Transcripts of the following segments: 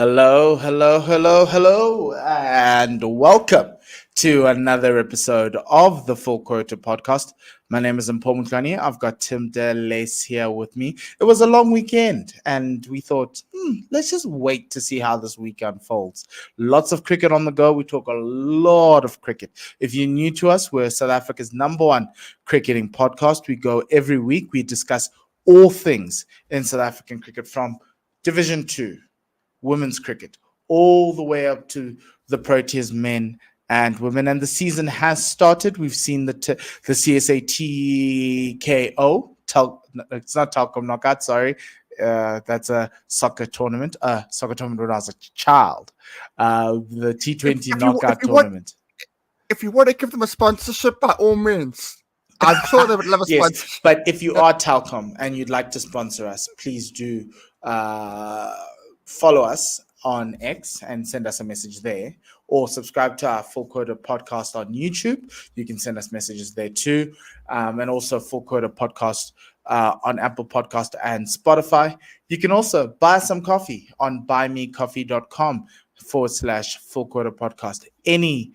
Hello, hello, hello, hello, and welcome to another episode of the Full Quota podcast. My name is Mpho Mutlani. I've got Tim DeLace here with me. It was a long weekend, and we thought, let's just wait to see how this week unfolds. Lots of cricket on the go. We talk a lot of cricket. If you're new to us, we're South Africa's number one cricketing podcast. We go every week. We discuss all things in South African cricket from Division 2 women's cricket, all the way up to the Proteas men and women. And the season has started. We've seen the CSA TKO. It's not Telkom Knockout, sorry. That's a soccer tournament. Soccer tournament when I was a child. The T20 knockout tournament. If you want to give them a sponsorship, by all means. I'm sure they would love a sponsorship. Yes, but if you are Telkom and you'd like to sponsor us, please do follow us on X and send us a message there, or subscribe to our Full Quota podcast on YouTube. You can send us messages there too, and also Full Quota podcast on Apple Podcast and Spotify. You can also buy some coffee on buymecoffee.com/Full Quota podcast. Any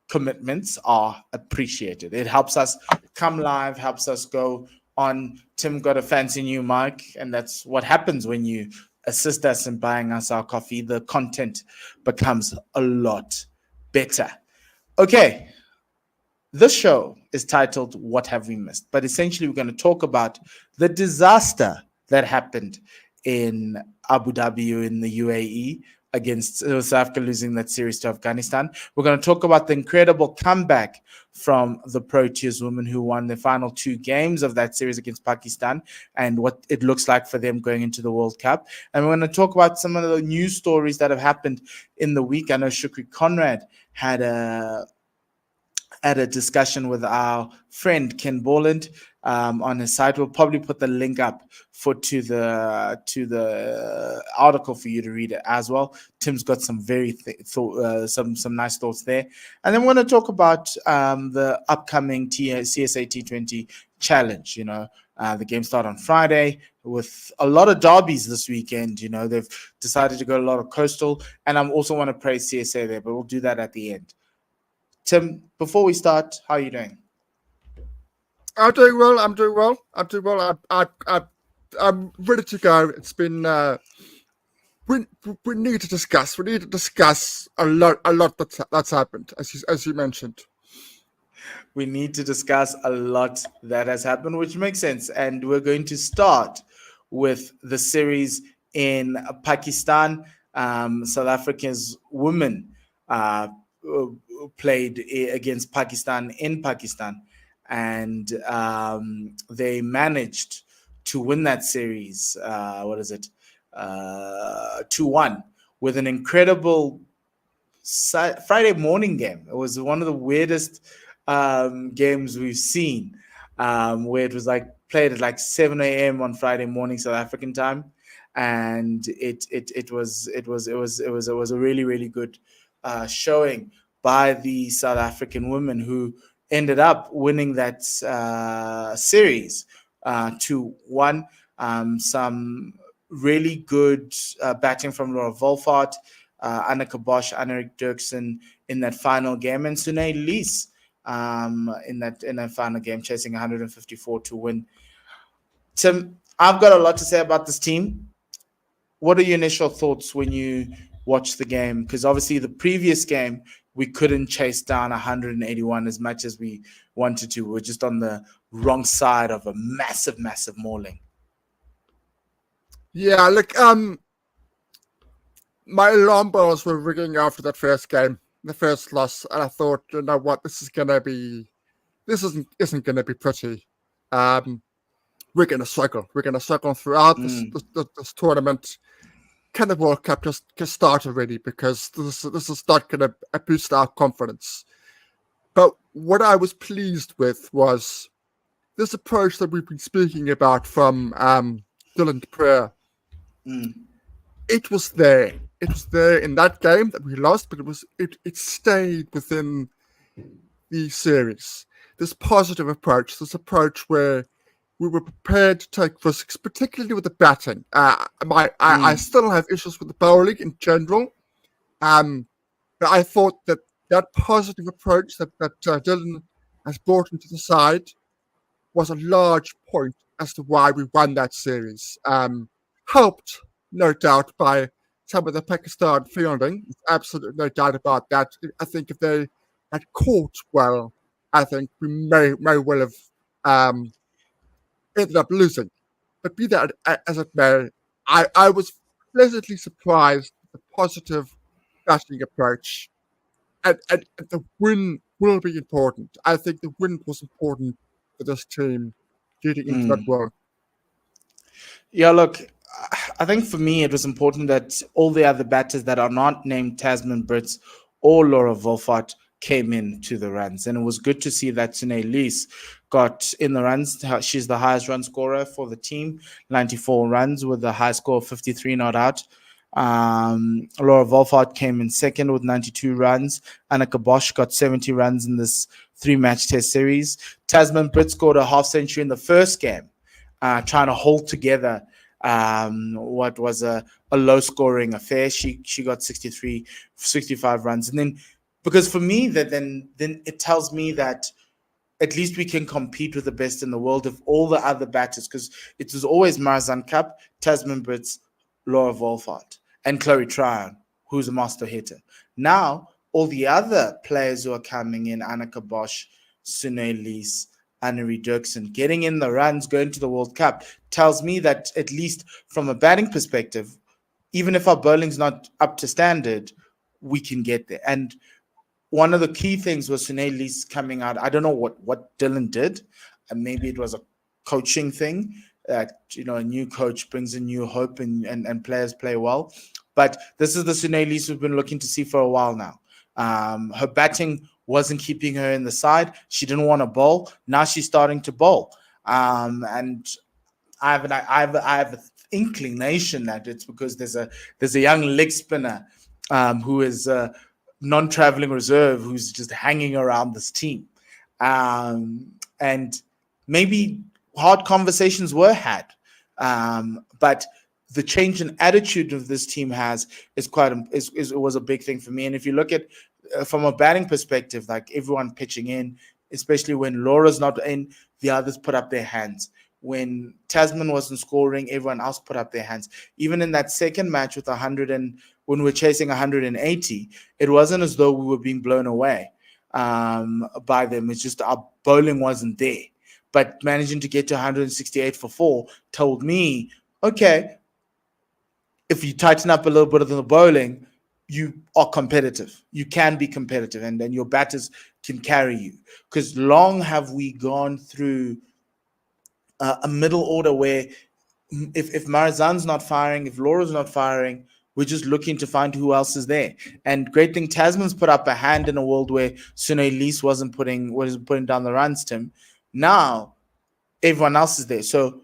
commitments are appreciated. It helps us come live, helps us go on. Tim got a fancy new mic, and that's what happens when you assist us in buying us our coffee. The content becomes a lot better. Okay, this show is titled What Have We Missed? But essentially we're going to talk about the disaster that happened in Abu Dhabi in the UAE against South Africa, losing that series to Afghanistan. We're going to talk about the incredible comeback from the Proteas women who won the final two games of that series against Pakistan and what it looks like for them going into the World Cup. And we're going to talk about some of the news stories that have happened in the week. I know Shukri Conrad had a discussion with our friend Ken Borland on his site. We'll probably put the link up to the article for you to read it as well. Tim's got some some nice thoughts there, and then we're going to talk about the upcoming CSA T20 challenge. The game start on Friday with a lot of derbies this weekend. They've decided to go a lot of coastal, and I also want to praise CSA there, but we'll do that at the end. Tim, before we start, how are you doing? I'm doing well. I'm ready to go. It's been we need to discuss. We need to discuss a lot that's happened, as you mentioned. We need to discuss a lot that has happened, which makes sense. And we're going to start with the series in Pakistan. South Africa's women played against Pakistan in Pakistan, and they managed to win that series. 2-1 with an incredible Friday morning game. It was one of the weirdest games we've seen, where it was played at 7 a.m. on Friday morning South African time, and it was a really, really good showing by the South African women, who ended up winning that series 2-1. Some really good batting from Laura Wolfart, Annika Bosch, Annerik Dirksen in that final game, and Sune Lees in that final game, chasing 154 to win. Tim, I've got a lot to say about this team. What are your initial thoughts when you watch the game? Because obviously the previous game, we couldn't chase down 181 as much as we wanted to. We were just on the wrong side of a massive, massive mauling. Yeah, look, my alarm bells were ringing after that first game, the first loss, and I thought, you know what, this isn't gonna be pretty. We're gonna struggle. We're gonna struggle throughout this tournament. Can the World Cup just start already? Because this is not going to boost our confidence. But what I was pleased with was this approach that we've been speaking about from Dylan Pryor. It was there. It was there in that game that we lost, but it stayed within the series. This positive approach, this approach where we were prepared to take risks, particularly with the batting. I still have issues with the bowling in general. But I thought that positive approach that Dylan has brought into the side was a large point as to why we won that series. Helped, no doubt, by some of the Pakistan fielding. Absolutely no doubt about that. I think if they had caught well, I think we may well have ended up losing. But be that as it may, I was pleasantly surprised with the positive batting approach. And the win will be important. I think the win was important for this team getting into that World. Yeah, look, I think for me it was important that all the other batters that are not named Tasman Brits or Laura Wolfart came into the runs. And it was good to see that Sune Lees got in the runs. She's the highest run scorer for the team, 94 runs with a high score of 53 not out. Laura Wolfart came in second with 92 runs. Annika Bosch got 70 runs in this 3-match test series. Tasman Britt scored a half century in the first game, trying to hold together what was a low scoring affair. She got 65 runs. And then, because for me, then it tells me that at least we can compete with the best in the world if all the other batters, because it was always Marizanne Kapp, Tasman Brits, Laura Wolfart, and Chloe Tryon, who's a master hitter. Now, all the other players who are coming in, Annika Bosch, Sune Lees, Annerie Dirksen, getting in the runs, going to the World Cup, tells me that at least from a batting perspective, even if our bowling's not up to standard, we can get there. And one of the key things was Sune Lees coming out. I don't know what Dylan did. And maybe it was a coaching thing. That, a new coach brings a new hope and players play well. But this is the Sune Lees we've been looking to see for a while now. Her batting wasn't keeping her in the side. She didn't want to bowl. Now she's starting to bowl. And I have an inclination that it's because there's a young leg spinner who is a non-traveling reserve who's just hanging around this team. And maybe hard conversations were had, but the change in attitude of this team was a big thing for me. And if you look at from a batting perspective, like everyone pitching in, especially when Laura's not in, the others put up their hands. When Tasman wasn't scoring, everyone else put up their hands. Even in that second match with 100 and when we're chasing 180, it wasn't as though we were being blown away by them. It's just our bowling wasn't there. But managing to get to 168 for 4 told me, okay, if you tighten up a little bit of the bowling, you are competitive. You can be competitive, and then your batters can carry you. Because long have we gone through a middle order where if Marizanne's not firing, if Laura's not firing, we're just looking to find who else is there. And great thing, Tasman's put up a hand in a world where Sune Lees wasn't putting down the runs, Tim. Now, everyone else is there. So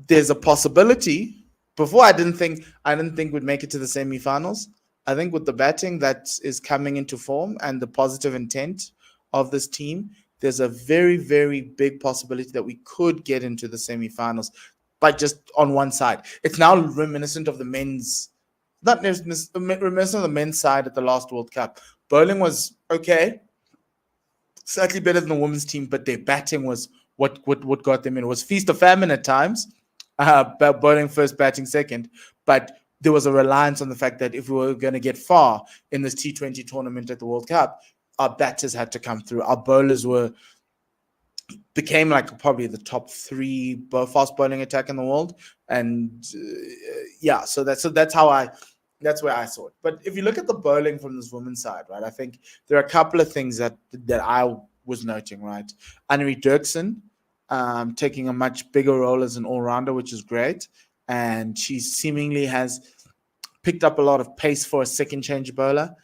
there's a possibility. Before, I didn't think we'd make it to the semi-finals. I think with the batting that is coming into form and the positive intent of this team, there's a very, very big possibility that we could get into the semi-finals, but just on one side. It's now reminiscent of the men's, not reminiscent of the men's side at the last World Cup. Bowling was okay, slightly better than the women's team, but their batting was what got them in. It was feast or famine at times, bowling first, batting second, but there was a reliance on the fact that if we were going to get far in this T20 tournament at the World Cup, our batters had to come through. Our bowlers became like probably the top 3 fast bowling attack in the world, and so that's where I saw it. But if you look at the bowling from this women's side, right, I think there are a couple of things that I was noting, right. Annerie Dirksen taking a much bigger role as an all-rounder, which is great. And she seemingly has picked up a lot of pace for a second change bowler.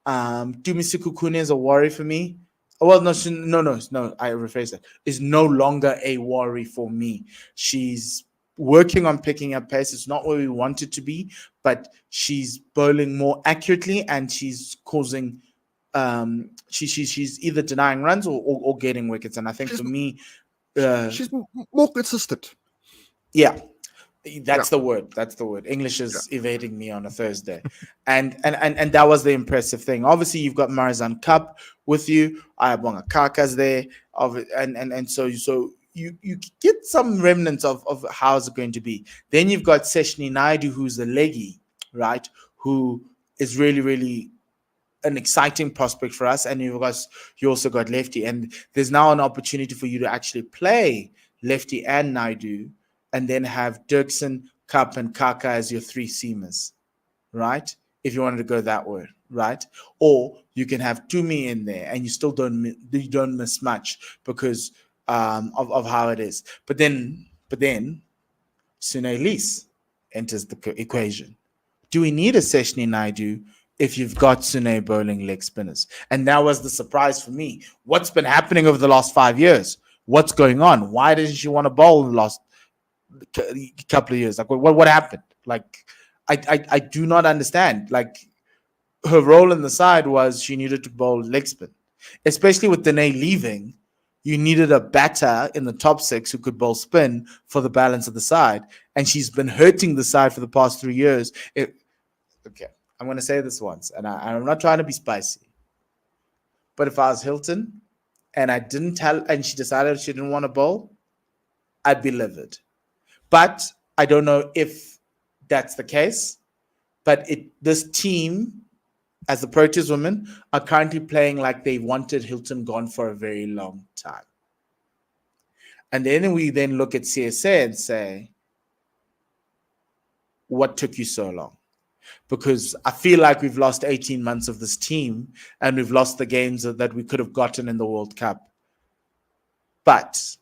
Dumisi Kukune is a worry for me. Well, no, I rephrase that. Is no longer a worry for me. She's working on picking up pace. It's not where we want it to be, but she's bowling more accurately and she's causing she's either denying runs or getting wickets. And I think for me, she's more consistent. Yeah. That's the word. That's the word. English is evading me on a Thursday. And that was the impressive thing. Obviously, you've got Marizanne Cup with you. Ayabonga Kaka's there. And so you get some remnants of how it's going to be. Then you've got Seshni Naidu, who's the leggy, right? Who is really, really an exciting prospect for us. And you also got lefty. And there's now an opportunity for you to actually play lefty and Naidu, and then have Dirksen, Cup, and Kaka as your three seamers, right? If you wanted to go that way, right? Or you can have Tumi in there, and you still don't miss much because of how it is. But then Sune Lise enters the equation. Do we need a Seshni Naidu if you've got Sune bowling leg spinners? And that was the surprise for me. What's been happening over the last 5 years? What's going on? Why didn't she want to bowl in the last couple of years? Like, what happened? Like, I do not understand. Like, her role in the side was she needed to bowl leg spin, especially with Dene leaving. You needed a batter in the top six who could bowl spin for the balance of the side, and she's been hurting the side for the past 3 years. Okay, I'm going to say this once, and I'm not trying to be spicy, but if I was Hilton and I didn't tell, and she decided she didn't want to bowl, I'd be livid. But I don't know if that's the case. But this team, as the Proteas women, are currently playing like they wanted Hilton gone for a very long time. And then we look at CSA and say, what took you so long? Because I feel like we've lost 18 months of this team, and we've lost the games that we could have gotten in the World Cup. But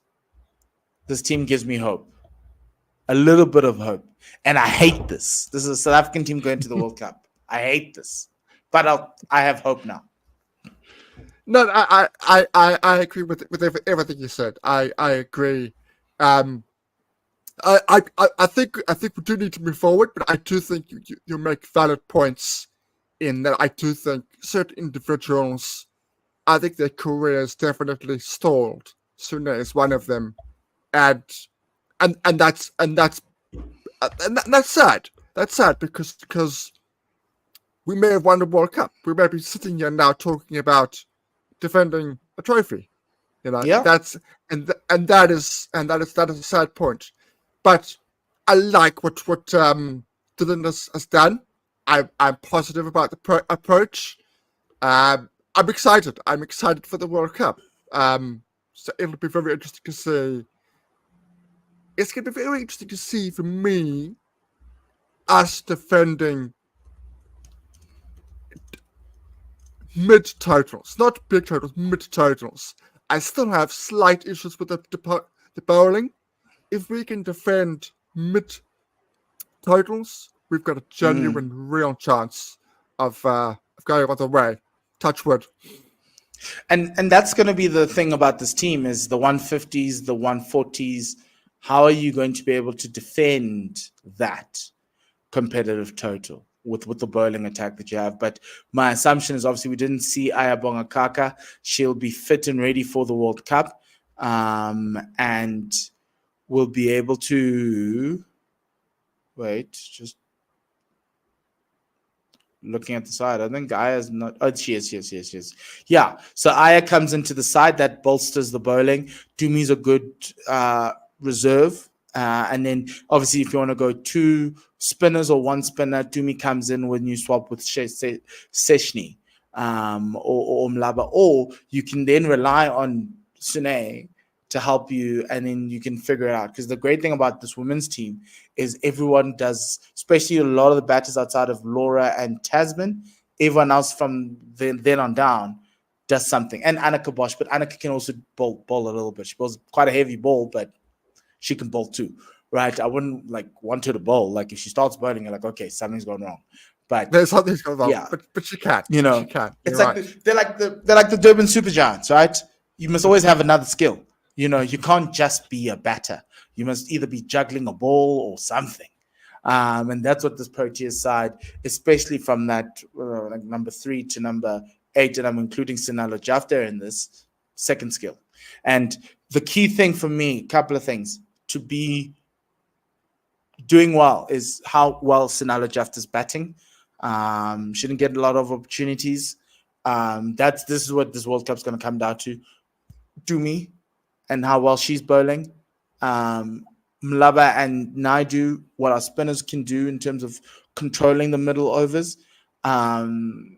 this team gives me hope. A little bit of hope. And I hate this. This is a South African team going to the World Cup. I hate this. But I have hope now. No, I agree with everything you said. I agree. I think we do need to move forward, but I do think you make valid points in that. I do think certain individuals, I think their career is definitely stalled. Sune is one of them, and that's sad. That's sad because we may have won the World Cup. We may be sitting here now talking about defending a trophy. You know, that's that is a sad point. But I like what Dylan has done. I'm positive about the approach. I'm excited. I'm excited for the World Cup. So it'll be very interesting to see. It's going to be very interesting to see for me us defending mid totals, not big totals, mid totals. I still have slight issues with the bowling. If we can defend mid totals, we've got a genuine, real chance of going all the way. Touch wood. And that's going to be the thing about this team is the 150s, the 140s. How are you going to be able to defend that competitive total with the bowling attack that you have? But my assumption is obviously we didn't see Ayabonga Kaka. She'll be fit and ready for the World Cup, and will be able to just looking at the side. I think Aya's not. Oh, she is. Yeah. So Aya comes into the side that bolsters the bowling. Tumi's a good reserve. And then obviously if you want to go two spinners or one spinner, Tumi comes in when you swap with Seshni or Mlaba. Or you can then rely on Sune to help you, and then you can figure it out. Because the great thing about this women's team is everyone does, especially a lot of the batters outside of Laura and Tasman, everyone else from then on down does something. And Annika Bosch, but Annika can also bowl a little bit. She bowls quite a heavy ball, but she can bowl too, right? I wouldn't want her to bowl. Like if she starts bowling, you're like, okay, something's going wrong. But there's something's going wrong. Yeah, but she can't. You know, she can't. It's like right. They're like the Durban Super Giants, right? You must always have another skill. You know, you can't just be a batter. You must either be juggling a ball or something. And that's what this Proteas side, especially from that number 3 to number 8, and I'm including Sinalo Jafta in this, second skill. And the key thing for me, a couple of things, to be doing well is how well Sinalo Jaft is batting. Shouldn't get a lot of opportunities. This is what this World Cup's going to come down to me, and how well she's bowling. Mlaba and Naidu, what our spinners can do in terms of controlling the middle overs, and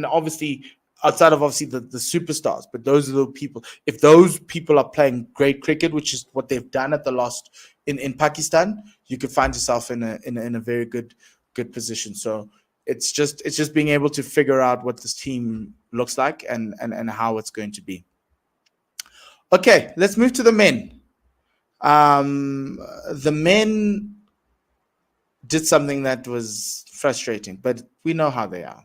obviously outside of obviously the superstars, but those are the people. If those people are playing great cricket, which is what they've done at the last in Pakistan, you could find yourself in a very good position. So it's just being able to figure out what this team looks like and how it's going to be. Okay, let's move to the men. The men did something that was frustrating, but we know how they are.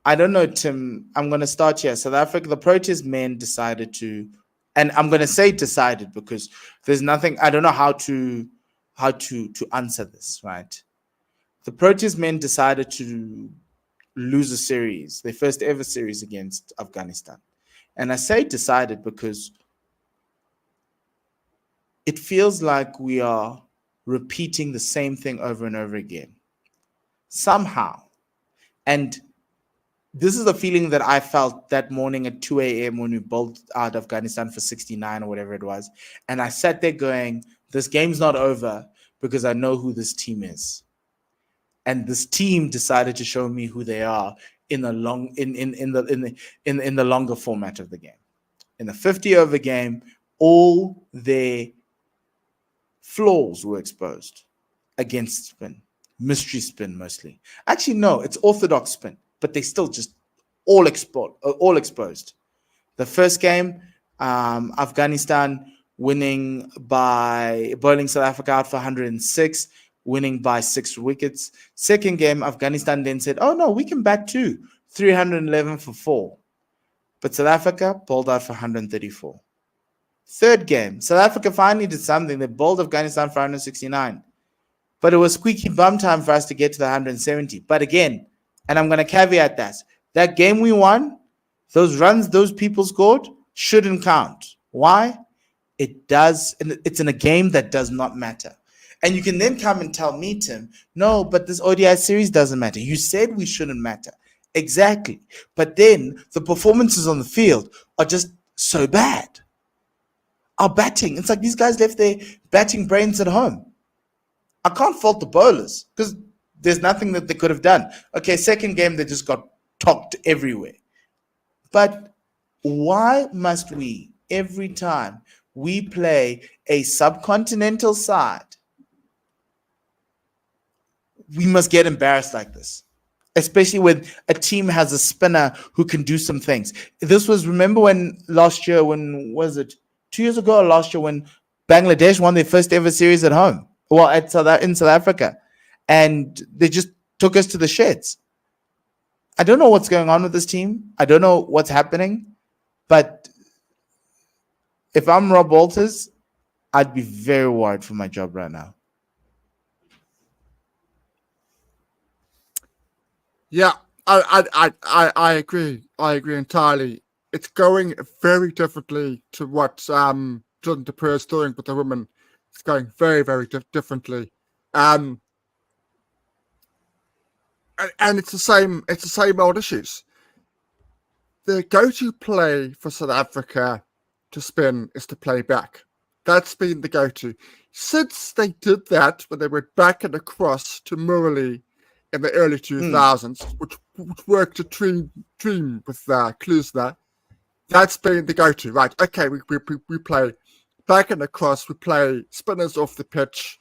I don't know, Tim. I'm going to start here. South Africa, the Proteas men decided to, and I'm going to say decided because there's nothing. I don't know how to answer this. Right? The Proteas men decided to lose a series, their first ever series against Afghanistan, and I say decided because it feels like we are repeating the same thing over and over again somehow, and this is the feeling that I felt that morning at 2 a.m. when we bowled out Afghanistan for 69 or whatever it was. And I sat there going, this game's not over because I know who this team is. And this team decided to show me who they are in the longer format of the game. In the 50-over game, all their flaws were exposed against spin. Mystery spin mostly. Actually, no, it's orthodox spin. But they still just all exposed. The first game, Afghanistan bowling South Africa out for 106, winning by 6 wickets. Second game, Afghanistan then said, oh no, we can bat too, 311 for 4. But South Africa bowled out for 134. Third game, South Africa finally did something. They bowled Afghanistan for 169. But it was squeaky bum time for us to get to the 170. But again, and I'm going to caveat that game we won, those runs those people scored shouldn't count. Why? It does. It's in a game that does not matter. And you can then come and tell me, Tim, no, but this ODI series doesn't matter. You said we shouldn't matter. Exactly. But then the performances on the field are just so bad. Our batting, it's like these guys left their batting brains at home. I can't fault the bowlers because there's nothing that they could have done. Okay, second game, they just got talked everywhere. But why must we, every time we play a subcontinental side, we must get embarrassed like this? Especially when a team has a spinner who can do some things. Remember when last year, 2 years ago or last year, when Bangladesh won their first ever series at home? Well, in South Africa. And they just took us to the sheds. I don't know what's going on with this team. I don't know what's happening. But if I'm Rob Walters, I'd be very worried for my job right now. Yeah, I agree. I agree entirely. It's going very differently to what Jordan de Pere is doing with the women. It's going very, very differently. And it's the same old issues. The go-to play for South Africa to spin is to play back. That's been the go-to. Since they did that when they went back and across to Murali in the early 2000s, which worked a dream with Klusner, that's been the go-to. Right, okay, we play back and across, we play spinners off the pitch.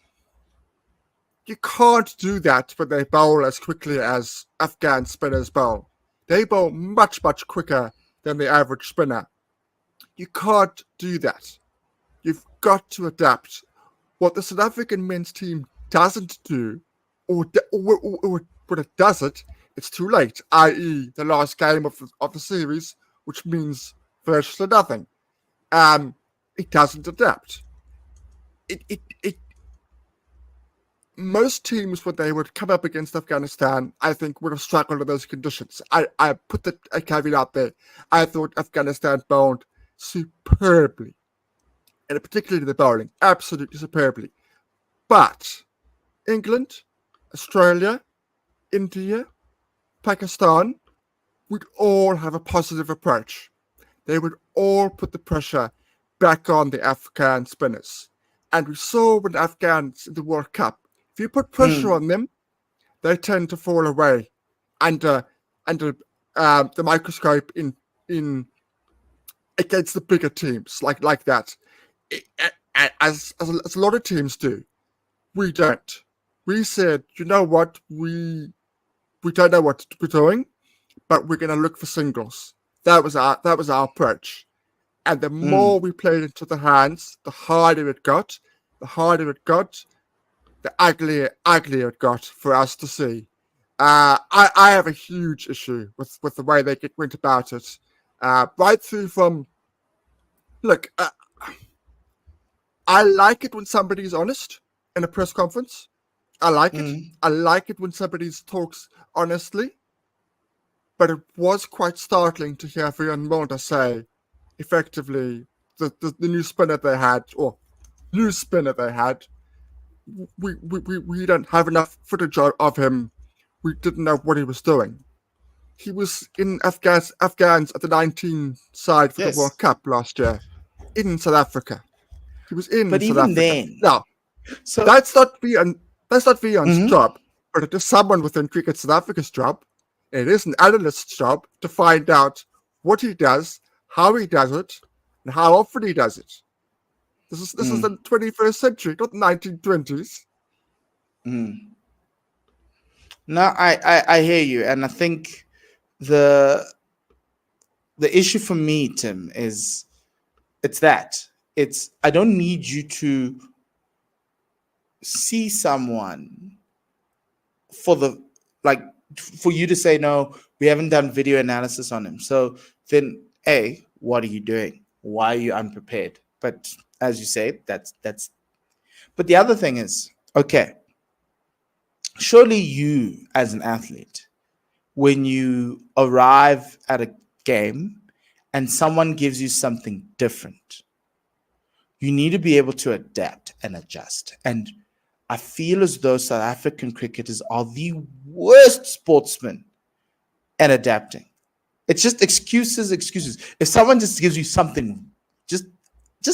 You can't do that when they bowl as quickly as Afghan spinners bowl. They bowl much, much quicker than the average spinner. You can't do that. You've got to adapt. What the South African men's team doesn't do, or when it does it, it's too late, i.e. the last game of the series, which means virtually nothing. It doesn't adapt. Most teams, when they would come up against Afghanistan, I think would have struggled in those conditions. I put a caveat out there. I thought Afghanistan bowled superbly, and particularly the bowling, absolutely superbly. But England, Australia, India, Pakistan would all have a positive approach. They would all put the pressure back on the Afghan spinners. And we saw with the Afghans in the World Cup, if you put pressure on them, they tend to fall away under the microscope in against the bigger teams like that. As a lot of teams do. We don't. We said, you know what, we don't know what we're doing, but we're going to look for singles. That was our approach. And the more we played into the hands, the harder it got. The harder it got, the uglier it got for us to see. I have a huge issue with the way they went about it. Right through from, look, I like it when somebody's honest in a press conference. I like it. I like it when somebody talks honestly. But it was quite startling to hear Viren Mulder say, effectively, the new spinner they had, we don't have enough footage of him. We didn't know what he was doing. He was in Afghans at the 19 side for the World Cup last year in South Africa. He was in but South even Africa. then, Now, so that's not Viren's job, but it is someone within Cricket South Africa's job. It is an analyst's job to find out what he does, how he does it, and how often he does it. This is the 21st century, not the 1920s. No, I hear you, and I think the issue for me, Tim, is it's I don't need you to see someone for you to say, no, we haven't done video analysis on him. So then, A, what are you doing? Why are you unprepared? But as you say, that's. But the other thing is, okay, surely you as an athlete, when you arrive at a game and someone gives you something different, you need to be able to adapt and adjust. And I feel as though South African cricketers are the worst sportsmen at adapting. It's just excuses. If someone just gives you something, just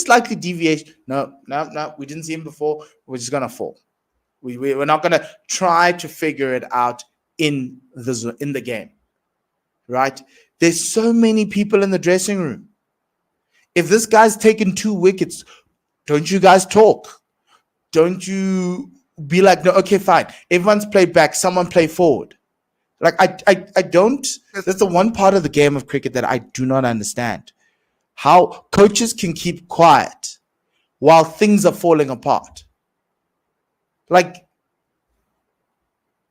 slightly deviation, no, we didn't see him before, we're just gonna fall. We're not gonna try to figure it out in the game, right? There's so many people in the dressing room. If this guy's taken 2 wickets, don't you guys talk? Don't you be like, no, okay, fine. Everyone's played back. Someone play forward. Like, I don't. That's the one part of the game of cricket that I do not understand. How coaches can keep quiet while things are falling apart. Like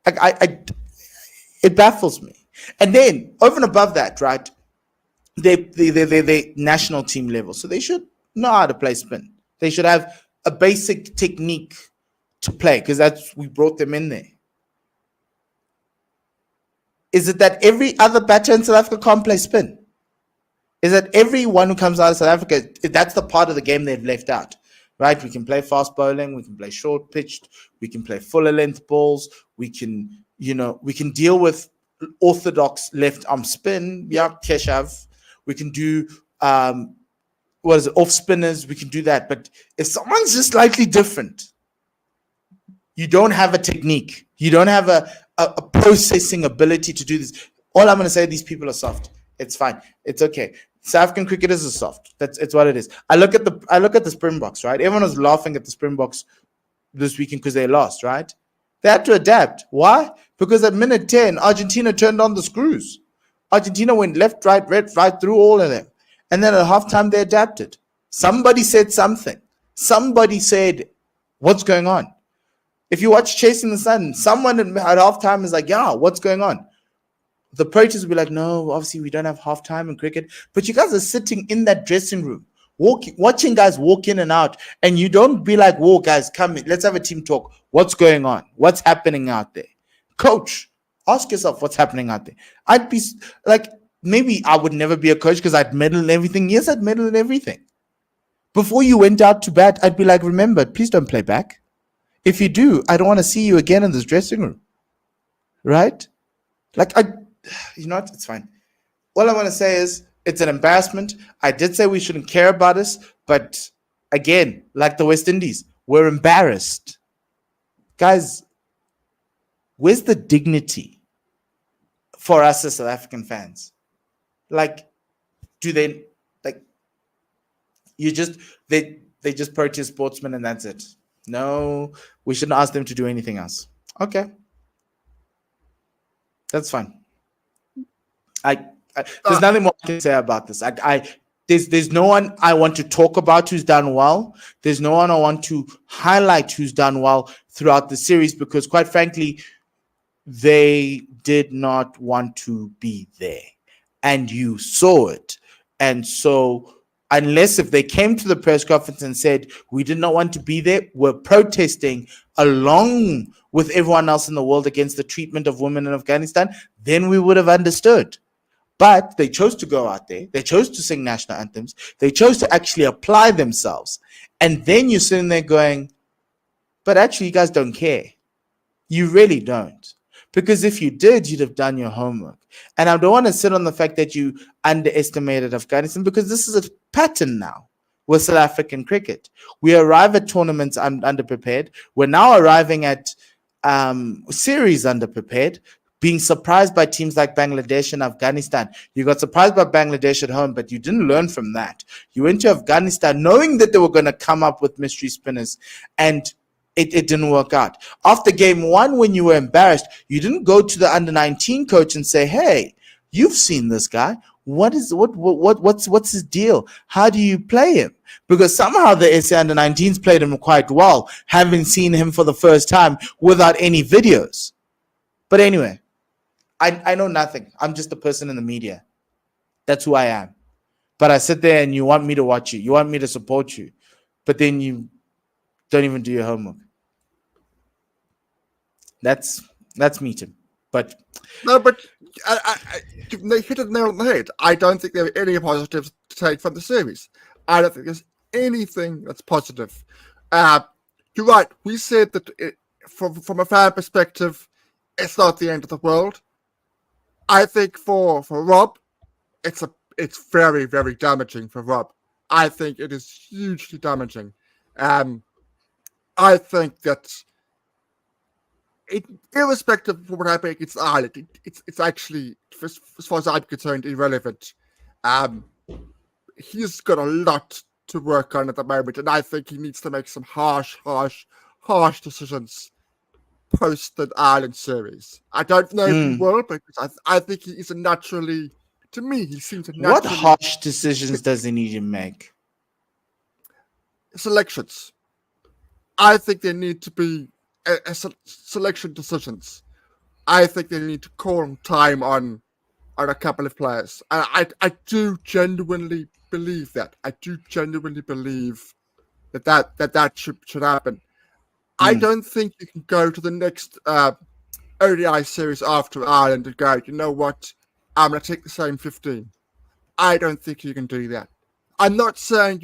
it baffles me. And then over and above that, right? They national team level, so they should know how to play spin. They should have a basic technique to play because we brought them in there. Is it that every other batter in South Africa can't play spin? Is that everyone who comes out of South Africa, that's the part of the game they've left out, right? We can play fast bowling, we can play short pitched, we can play fuller length balls, we can deal with orthodox left arm spin, Keshav. We can do off spinners, we can do that. But if someone's just slightly different, you don't have a technique, you don't have a processing ability to do this. All I'm going to say, these people are soft. It's fine. It's okay. South African cricketers are soft. It's what it is. I look at the Springboks, right? Everyone was laughing at the Springboks this weekend because they lost, right? They had to adapt. Why? Because at minute 10, Argentina turned on the screws. Argentina went left, right, right through all of them. And then at halftime, they adapted. Somebody said something. Somebody said, what's going on? If you watch Chasing the Sun, someone at halftime is like, yeah, what's going on? The protesters will be like, no, obviously we don't have halftime in cricket. But you guys are sitting in that dressing room, watching guys walk in and out. And you don't be like, whoa, guys, come in. Let's have a team talk. What's going on? What's happening out there? Coach, ask yourself what's happening out there. I'd be like, maybe I would never be a coach because I'd meddle in everything. Yes, I'd meddle in everything. Before you went out to bat, I'd be like, remember, please don't play back. If you do, I don't want to see you again in this dressing room. Right? Like, you know what? It's fine. All I want to say is it's an embarrassment. I did say we shouldn't care about this, but again, like the West Indies, we're embarrassed. Guys, where's the dignity for us as South African fans? Like, do they, like, they just purchase sportsmen and that's it? No, we shouldn't ask them to do anything else. Okay. That's fine. There's nothing more I can say about this. There's no one I want to talk about who's done well. There's no one I want to highlight who's done well throughout the series because, quite frankly, they did not want to be there, and you saw it. And so, unless if they came to the press conference and said we did not want to be there, we're protesting along with everyone else in the world against the treatment of women in Afghanistan, then we would have understood. But they chose to go out there. They chose to sing national anthems. They chose to actually apply themselves. And then you're sitting there going, but actually you guys don't care. You really don't. Because if you did, you'd have done your homework. And I don't want to sit on the fact that you underestimated Afghanistan because this is a pattern now with South African cricket. We arrive at tournaments underprepared. We're now arriving at series underprepared, being surprised by teams like Bangladesh and Afghanistan. You got surprised by Bangladesh at home, but you didn't learn from that. You went to Afghanistan knowing that they were going to come up with mystery spinners, and it didn't work out. After game one, when you were embarrassed, you didn't go to the under-19 coach and say, hey, you've seen this guy. What's his deal? How do you play him? Because somehow the SA under-19s played him quite well, having seen him for the first time without any videos. But anyway, I know nothing. I'm just a person in the media. That's who I am. But I sit there and you want me to watch you. You want me to support you. But then you don't even do your homework. That's me, Tim. But no, but they hit it nail on the head. I don't think there are any positives to take from the series. I don't think there's anything that's positive. You're right. We said that from a fan perspective, it's not the end of the world. I think for Rob, it's very, very damaging for Rob. I think it is hugely damaging. I think that irrespective of what happens against Ireland, it's actually, as far as I'm concerned, irrelevant. He's got a lot to work on at the moment, and I think he needs to make some harsh decisions post the Ireland series. I don't know if he will, but I think he is a naturally, to me, he seems to naturally... What harsh decisions does he need to make? Selections. I think there need to be selection decisions. I think they need to call time on a couple of players. I do genuinely believe that. I do genuinely believe that should happen. I don't think you can go to the next ODI series after Ireland and go, you know what, I'm going to take the same 15. I don't think you can do that. I'm not saying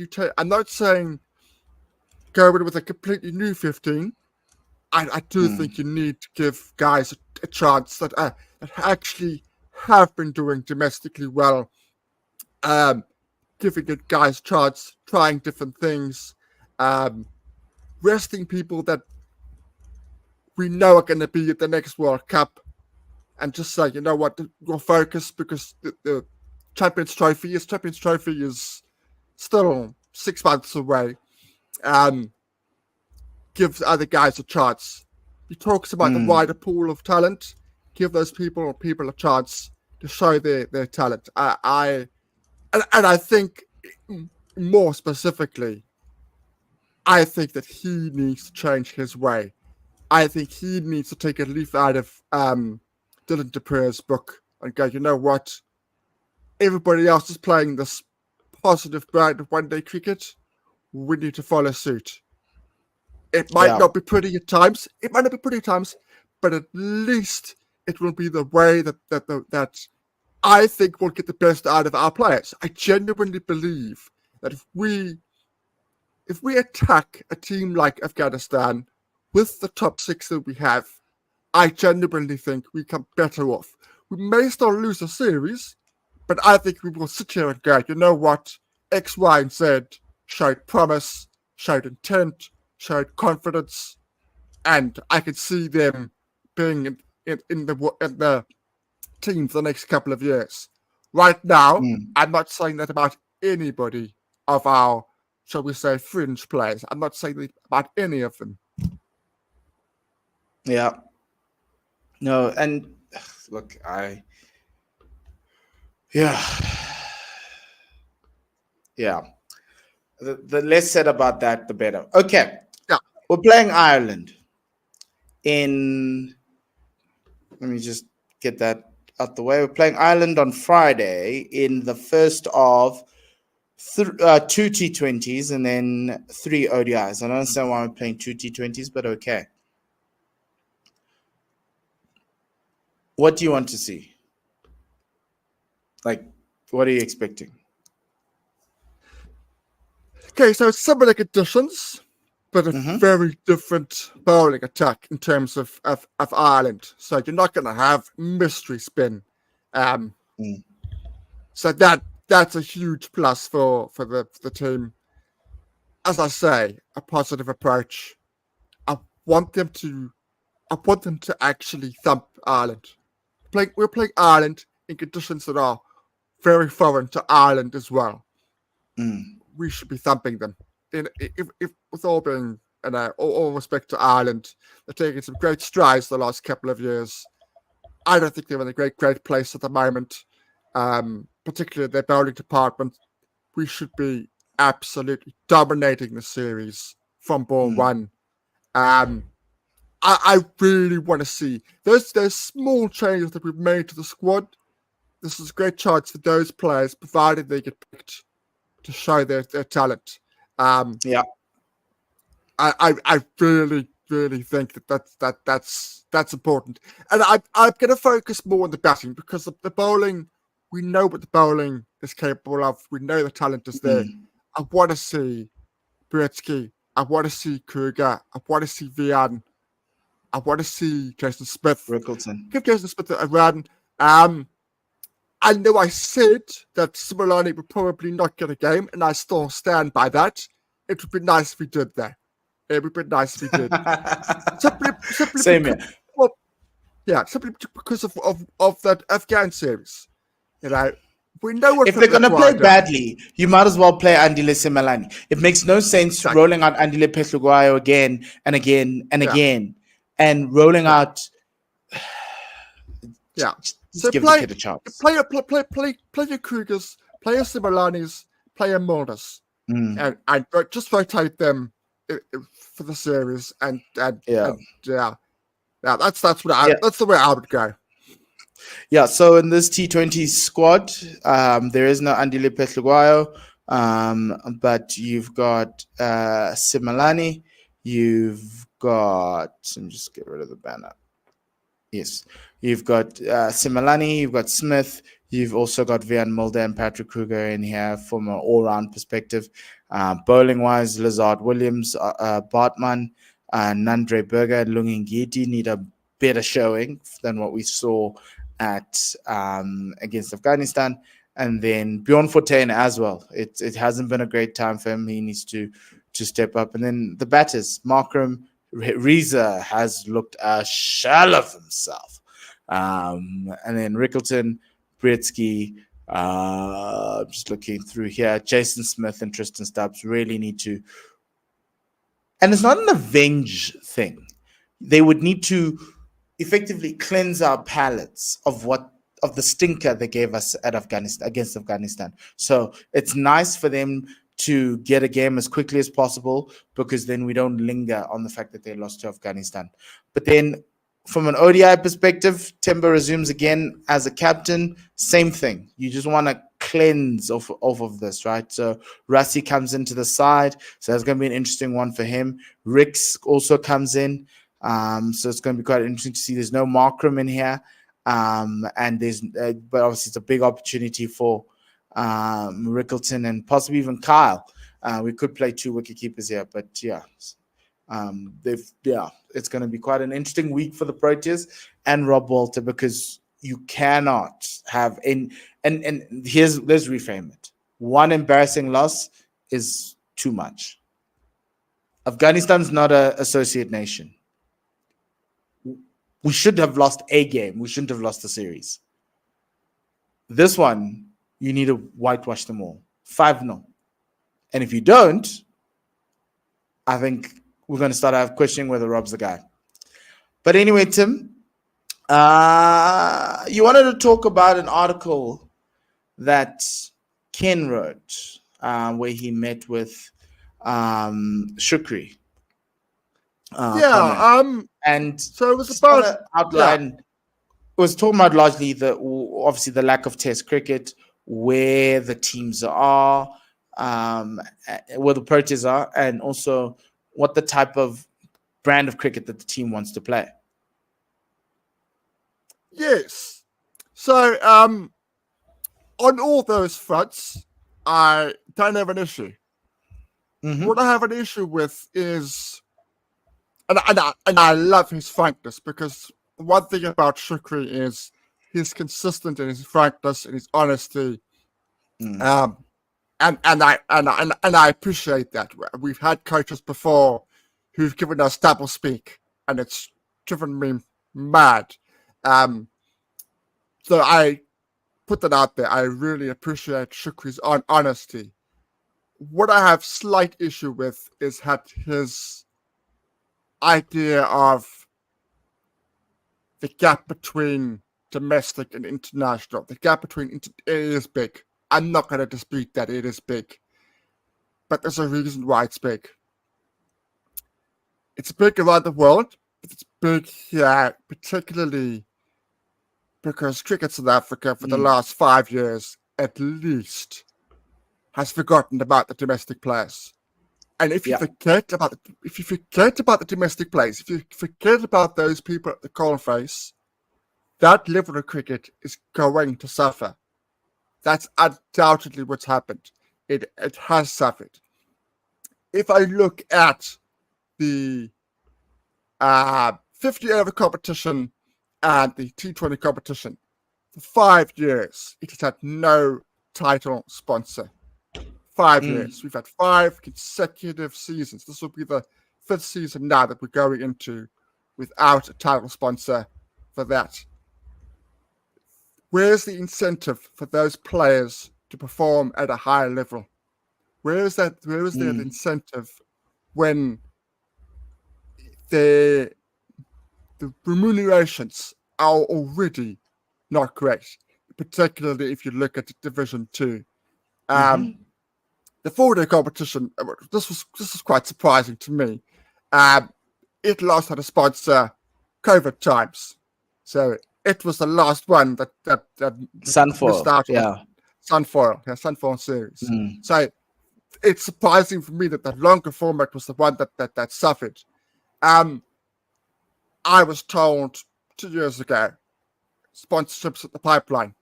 go with a completely new 15. I do think you need to give guys a chance that actually have been doing domestically well, giving it guys a chance, trying different things, resting people that we know are going to be at the next World Cup, and just say, you know what, we'll focus because the Champions Trophy is still 6 months away. Give other guys a chance. He talks about the wider pool of talent. Give those people a chance to show their talent. I think more specifically, I think that he needs to change his way. I think he needs to take a leaf out of Dylan de Pree's book and go, you know what? Everybody else is playing this positive brand of one-day cricket. We need to follow suit. It might not be pretty at times. But at least it will be the way that I think we'll get the best out of our players. I genuinely believe that if we attack a team like Afghanistan with the top 6 that we have, I genuinely think we come better off. We may still lose a series, but I think we will sit here and go, you know what? X, Y, and Z showed promise, showed intent, showed confidence, and I could see them being in the team for the next couple of years. Right now, I'm not saying that about anybody of our, shall we say, fringe players. I'm not saying that about any of them. Yeah. No, and look, yeah. The less said about that, the better. Okay. Yeah. We're playing Ireland let me just get that out the way. We're playing Ireland on Friday in the first of 2 T20s and then 3 ODIs. I don't understand why we're playing 2 T20s, but okay. What do you want to see? Like, what are you expecting? Okay, so similar conditions, but a very different bowling attack in terms of Ireland. So you're not going to have mystery spin. So that's a huge plus for the team. As I say, a positive approach. I want them to actually thump Ireland. We're playing Ireland in conditions that are very foreign to Ireland as well. We should be thumping them. If with all being, all respect to Ireland, they're taking some great strides the last couple of years. I don't think they're in a great place at the moment, particularly their bowling department. We should be absolutely dominating the series from ball one. I really want to see those small changes that we've made to the squad. This is a great chance for those players, provided they get picked, to show their talent. I really think that's important, and I'm going to focus more on the batting because the bowling, we know what the bowling is capable of. We know the talent is there. I want to see Brzezinski. I want to see Kruger. I want to see Vian. I want to see Jason Smith. Rickleton. Give Jason Smith a run. I know I said that Similani would probably not get a game, and I still stand by that. It would be nice if we did that. It would be nice if we did. simply Same here. Well, yeah, simply because of that Afghan series. You know, we know what. If they're going to play badly, you might as well play Andile Simelane. It makes no sense rolling out Andile Phehlukwayo again and again and again, and rolling out. So give the kid a chance. Play your Krugers, play your Simelanes, play your Mulders, and just rotate them for the series. And that's the way I would go. Yeah. So in this T20 squad, there is no Andile Phehlukwayo, but you've got Simelane. You've got. Let me just get rid of the banner. Yes, you've got Simelane, you've got Smith, you've also got Vian Mulder and Patrick Kruger in here from an all-round perspective. Bowling-wise, Lazard Williams, Bartman, Nandre Berger, and Lungingiti need a better showing than what we saw at against Afghanistan. And then Bjorn Fortuin as well. It hasn't been a great time for him. He needs to step up. And then the batters, Markram, Reza has looked a shell of himself. And then Rickleton, Brzezinski, just looking through here, Jason Smith and Tristan Stubbs really need to. And it's not an avenge thing. They would need to effectively cleanse our palates of the stinker they gave us at against Afghanistan. So it's nice for them to get a game as quickly as possible, because then we don't linger on the fact that they lost to Afghanistan. But then from an ODI perspective, Temba resumes again as a captain. Same thing. You just want to cleanse off of this, right? So Rassie comes into the side. So that's going to be an interesting one for him. Ricks also comes in. So it's going to be quite interesting to see. There's no Markram in here. And there's, but obviously it's a big opportunity for Rickleton and possibly even Kyle. We could play 2 wicketkeepers here, but it's going to be quite an interesting week for the Proteas and Rob Walter, because you cannot have let's reframe it. One embarrassing loss is too much. Afghanistan's not an associate nation. We should have lost a game. We shouldn't have lost the series. This one, you need to whitewash them all. 5-0. And if you don't, I think we're going to start questioning whether Rob's the guy. But anyway, Tim, you wanted to talk about an article that Ken wrote where he met with Shukri. And so it was about outline. It was talking about largely obviously the lack of Test cricket, where the teams are, where the Proteas are, and also what the type of brand of cricket that the team wants to play. Yes. So on all those fronts, I don't have an issue. Mm-hmm. What I have an issue with is, and I love his frankness, because one thing about Shukri is he's consistent in his frankness and his honesty. And I appreciate that. We've had coaches before who've given us double speak, and it's driven me mad. So I put that out there. I really appreciate Shukri's honesty. What I have slight issue with is his idea of the gap between domestic and international. The gap between it is big. I'm not going to dispute that it is big, but there's a reason why it's big. It's big around the world, but it's big here, particularly because cricket South Africa for the last 5 years at least has forgotten about the domestic players. And if you forget about the domestic players, if you forget about those people at the coalface, that level of cricket is going to suffer. That's undoubtedly what's happened. It has suffered. If I look at the 50-over competition and the T20 competition, for 5 years, it has had no title sponsor. 5 years. We've had 5 consecutive seasons. This will be the 5th season now that we're going into without a title sponsor for that. Where's the incentive for those players to perform at a higher level? Where is that incentive when the remunerations are already not great, particularly if you look at Division 2. The 4-day competition, this was quite surprising to me. It last had a sponsor COVID times. So it was the last one that Sunfoil, Sunfoil series. So it's surprising for me that the longer format was the one that suffered. I was told 2 years ago, sponsorships at the pipeline.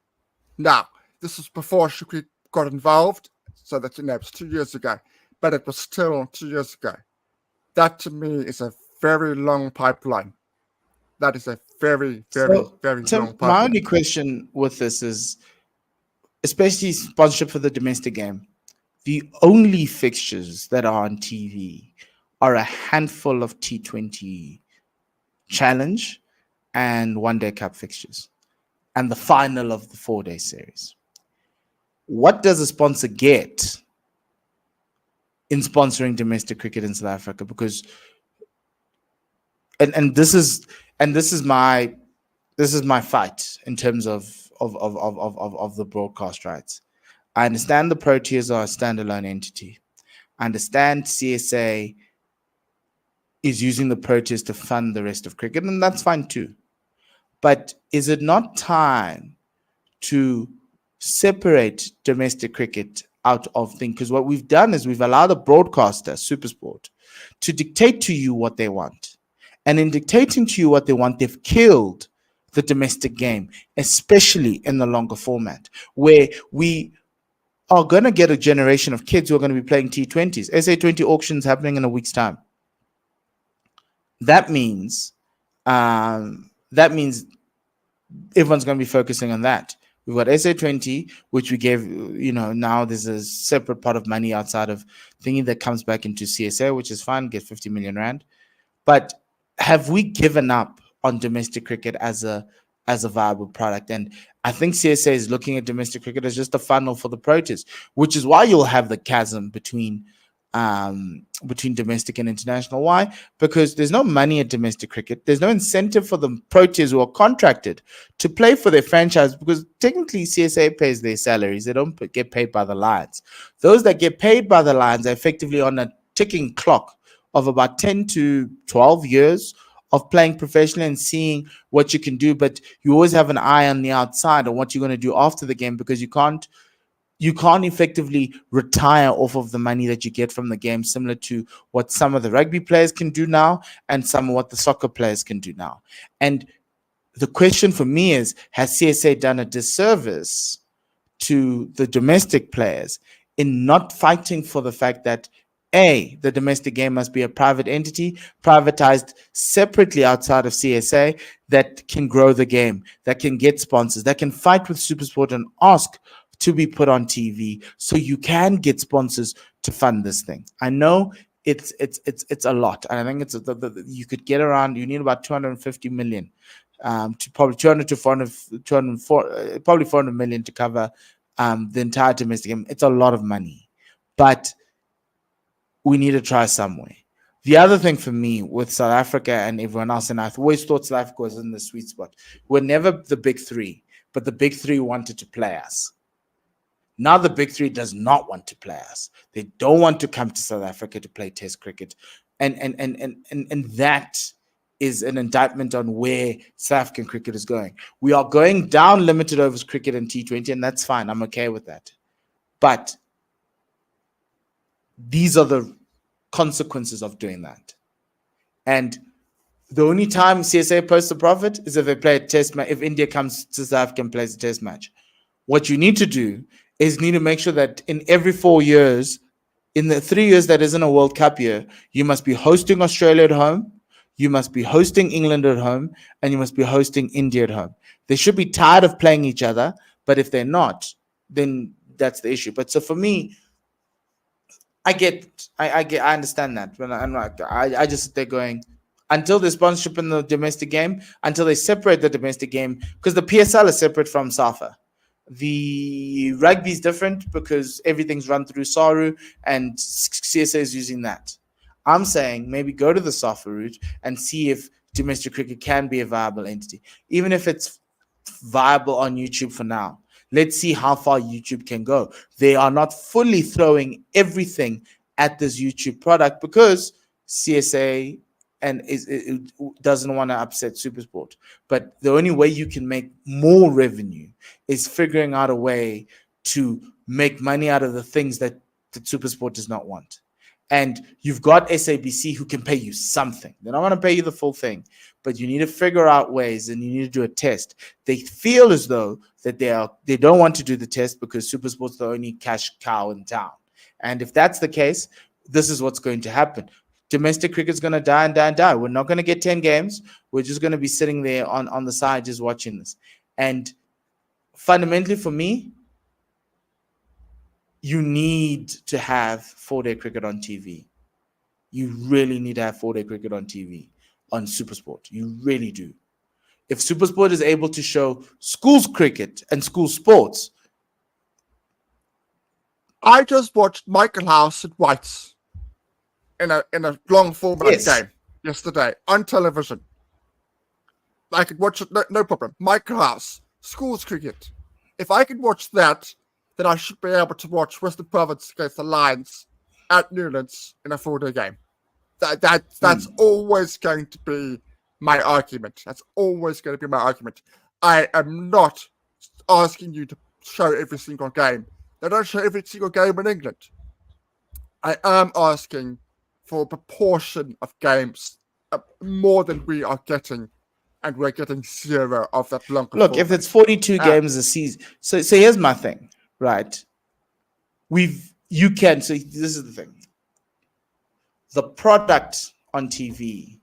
Now, this was before Shukri got involved, so that, it was 2 years ago, but it was still 2 years ago. That to me is a very long pipeline. That is a very, very, very long pipeline. My only question with this is, especially sponsorship for the domestic game, the only fixtures that are on TV are a handful of T20 Challenge and one-day cup fixtures and the final of the 4-day series. What does a sponsor get in sponsoring domestic cricket in South Africa? Because and this is my fight in terms of the broadcast rights. I understand the Proteas are a standalone entity. I understand CSA is using the Proteas to fund the rest of cricket, and that's fine too. But is it not time to separate domestic cricket out of things? Because what we've done is we've allowed a broadcaster, SuperSport, to dictate to you what they want. And in dictating to you what they want, they've killed the domestic game, especially in the longer format, where we are going to get a generation of kids who are going to be playing T20s. SA20 auctions happening in a week's time. That means everyone's going to be focusing on that. We've got SA20, which we gave, now there's a separate pot of money outside of thingy that comes back into CSA, which is fine, get 50 million rand. But have we given up on domestic cricket as a viable product? And I think CSA is looking at domestic cricket as just a funnel for the Proteas, which is why you'll have the chasm between domestic and international. Why? Because there's no money at domestic cricket. There's no incentive for the Proteas who are contracted to play for their franchise, because technically CSA pays their salaries. They don't get paid by the Lions. Those that get paid by the Lions are effectively on a ticking clock of about 10 to 12 years of playing professionally and seeing what you can do. But you always have an eye on the outside on what you're going to do after the game, because you can't effectively retire off of the money that you get from the game, similar to what some of the rugby players can do now and some of what the soccer players can do now. And the question for me is, has CSA done a disservice to the domestic players in not fighting for the fact that the domestic game must be a private entity, privatized separately outside of CSA, that can grow the game, that can get sponsors, that can fight with SuperSport and ask to be put on TV, so you can get sponsors to fund this thing. I know it's a lot, and I think you could get around. You need about 250 million, to probably 200 to 400, 204, probably 400 million to cover the entire domestic game. It's a lot of money, but we need to try some way. The other thing for me with South Africa and everyone else, and I've always thought South Africa was in the sweet spot. We're never the big three, but the big three wanted to play us. Now the big three does not want to play us. They don't want to come to South Africa to play Test cricket. And that is an indictment on where South African cricket is going. We are going down limited overs cricket and T20, and that's fine. I'm okay with that. But these are the consequences of doing that. And the only time CSA posts a profit is if they play a test match. If India comes to South Africa and plays a test match, what you need to do is need to make sure that in every 4 years, in the 3 years that isn't a World Cup year, you must be hosting Australia at home, you must be hosting England at home, and you must be hosting India at home. They should be tired of playing each other, but if they're not, then that's the issue. But so for me, I understand that. But I'm not. I just they're going until there's sponsorship in the domestic game, until they separate the domestic game, because the PSL is separate from SAFA. The rugby is different because everything's run through SARU, and CSA is using that. I'm saying maybe go to the SAFA route and see if domestic cricket can be a viable entity, even if it's viable on YouTube for now. Let's see how far YouTube can go. They are not fully throwing everything at this YouTube product because CSA it doesn't want to upset SuperSport. But the only way you can make more revenue is figuring out a way to make money out of the things that SuperSport does not want. And you've got SABC who can pay you something. They're not going to pay you the full thing, but you need to figure out ways, and you need to do a test. They feel as though that they don't want to do the test because SuperSport's the only cash cow in town. And if that's the case, this is what's going to happen. Domestic cricket's going to die and die and die. We're not going to get 10 games. We're just going to be sitting there on the side just watching this. And fundamentally for me, you need to have 4-day cricket on TV. You really need to have 4-day cricket on TV on SuperSport. You really do. If SuperSport is able to show schools cricket and school sports. I just watched Michael House at White's in a long format game yesterday on television. I could watch it, no problem. Michael House, schools cricket. If I could watch that, then I should be able to watch Western Province against the Lions at Newlands in a 4-day game. That's always going to be my argument. That's always going to be my argument. I am not asking you to show every single game. They don't show every single game in England. I am asking for a proportion of games more than we are getting and we're getting 0 of that longer. Look, if it's 42 games a season, so here's my thing, right? So this is the thing. The product on TV,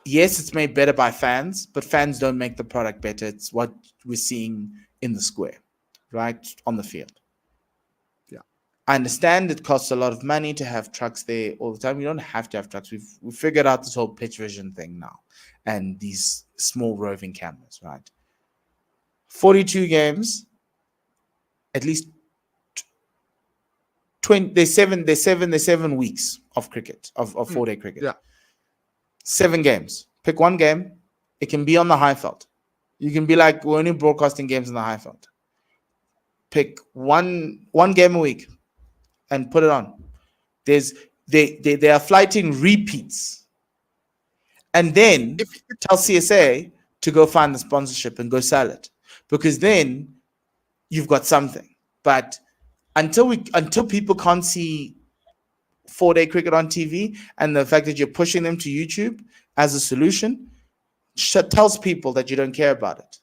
yes, it's made better by fans, but fans don't make the product better. It's what we're seeing in the square, right? On the field. Yeah. I understand it costs a lot of money to have trucks there all the time. You don't have to have trucks. We've figured out this whole pitch vision thing now and these small roving cameras, right? 42 games, at least 20, there's 7 weeks of cricket, of 4-day cricket. Yeah. 7 games. Pick one game. It can be on the Highveld. You can be like, we're only broadcasting games on the Highveld. Pick one game a week and put it on. They are flighting repeats. And then tell CSA to go find the sponsorship and go sell it. Because then you've got something. But until people can't see 4-day cricket on TV, and the fact that you're pushing them to YouTube as a solution tells people that you don't care about it.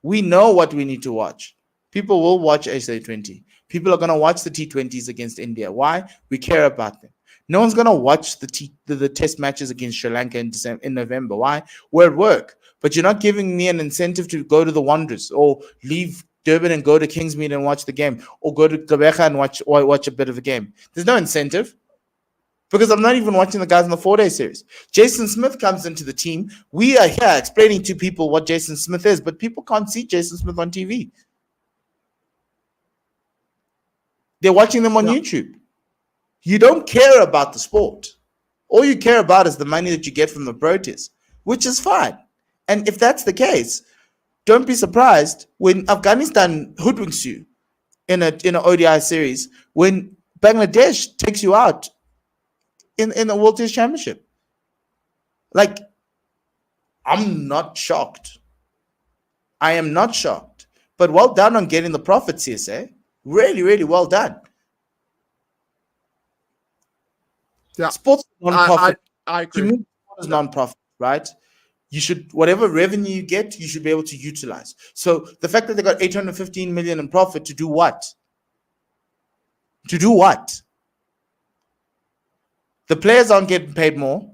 We know what we need to watch. People will watch SA20. People are going to watch the T20s against India. Why? We care about them. No one's going to watch the test matches against Sri Lanka in November. Why? We're at work. But you're not giving me an incentive to go to the Wanderers or leave Durban and go to Kingsmead and watch the game, or go to Gqeberha and watch a bit of a game. There's no incentive because I'm not even watching the guys in the 4-day series. Jason Smith comes into the team. We are here explaining to people what Jason Smith is, but people can't see Jason Smith on TV. They're watching them on YouTube. You don't care about the sport. All you care about is the money that you get from the Proteas, which is fine. And if that's the case, don't be surprised when Afghanistan hoodwinks you in an ODI series, when Bangladesh takes you out in the World Test Championship. Like, I'm not shocked. I am not shocked. But well done on getting the profit, CSA. Really, really well done. Yeah. Sports is non-profit. I agree. To me, sport is non-profit, right? You should, whatever revenue you get, you should be able to utilize. So the fact that they got 815 million in profit, to do what? To do what? The players aren't getting paid more.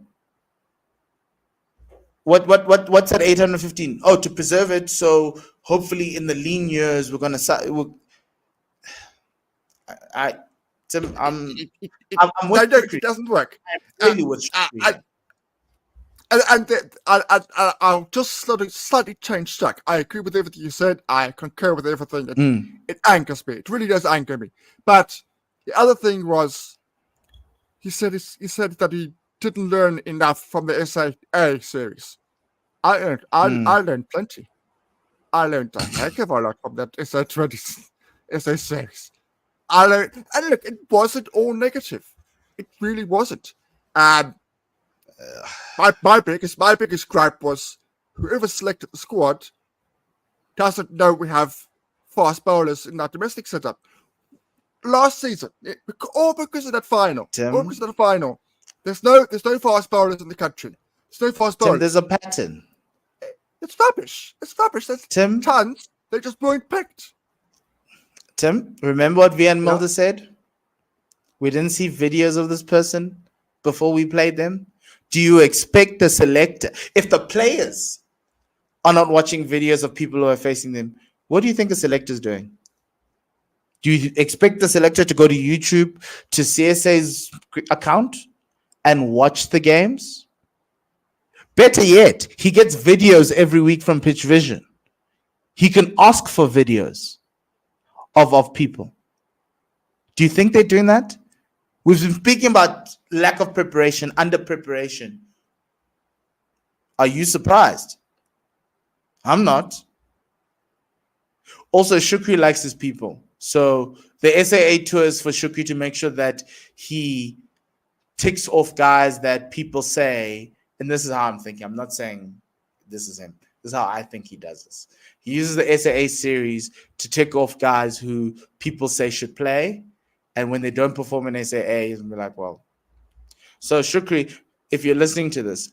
What's that 815? Oh, to preserve it. So hopefully in the lean years, we're gonna. I'm with it doesn't work. I'm really with I'll just slightly change track. I agree with everything you said. I concur with everything. It angers me. It really does anger me. But the other thing was, he said that he didn't learn enough from the SAA series. I learned plenty. I learned a heck of a lot from that SA20 SA series. And look, it wasn't all negative. It really wasn't. My biggest gripe was whoever selected the squad doesn't know we have fast bowlers in our domestic setup. Last season, all because of that final. There's no fast bowlers in the country. There's no fast bowlers. Tim, there's a pattern. It's rubbish. There's tons. They just weren't picked. Tim, remember what Vian Mulder said? We didn't see videos of this person before we played them. Do you expect the selector, if the players are not watching videos of people who are facing them, what do you think the selector is doing? Do you expect the selector to go to YouTube, to CSA's account and watch the games? Better yet, he gets videos every week from Pitch Vision. He can ask for videos of people. Do you think they're doing that? We've been speaking about lack of preparation, under preparation. Are you surprised? I'm not. Also, Shukri likes his people. So the SAA tours for Shukri to make sure that he ticks off guys that people say, and this is how I'm thinking. I'm not saying this is him. This is how I think he does this. He uses the SAA series to tick off guys who people say should play. And when they don't perform in SAA, he'll be like, well. So Shukri, if you're listening to this,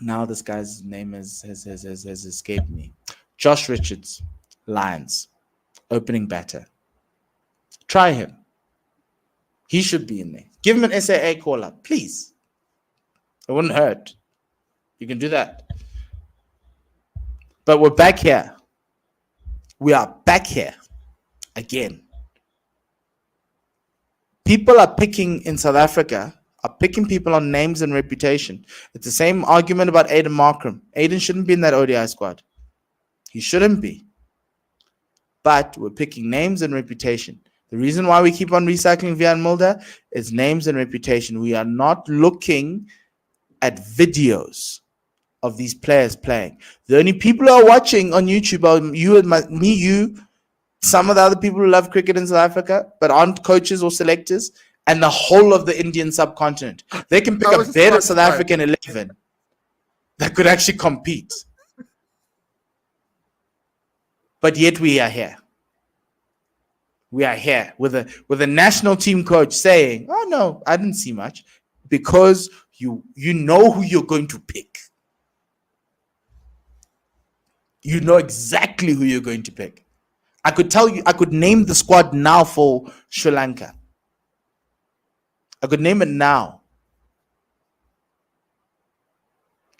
Now this guy's name has escaped me. Josh Richards, Lions, opening batter. Try him. He should be in there. Give him an SAA call up, please. It wouldn't hurt. You can do that. But we're back here. We are back here again. People are picking in South Africa, are picking people on names and reputation. It's the same argument about Aiden Markram. Aiden shouldn't be in that ODI squad. He shouldn't be. But we're picking names and reputation. The reason why we keep on recycling Vian Mulder is names and reputation. We are not looking at videos of these players playing. The only people who are watching on YouTube are you and me, you, some of the other people who love cricket in South Africa, but aren't coaches or selectors, and the whole of the Indian subcontinent. They can pick a better South African 11 that could actually compete. But yet we are here. We are here with a national team coach saying, "Oh no, I didn't see much," because you know who you're going to pick. You know exactly who you're going to pick. I could tell you, I could name the squad now for Sri Lanka. I could name it now.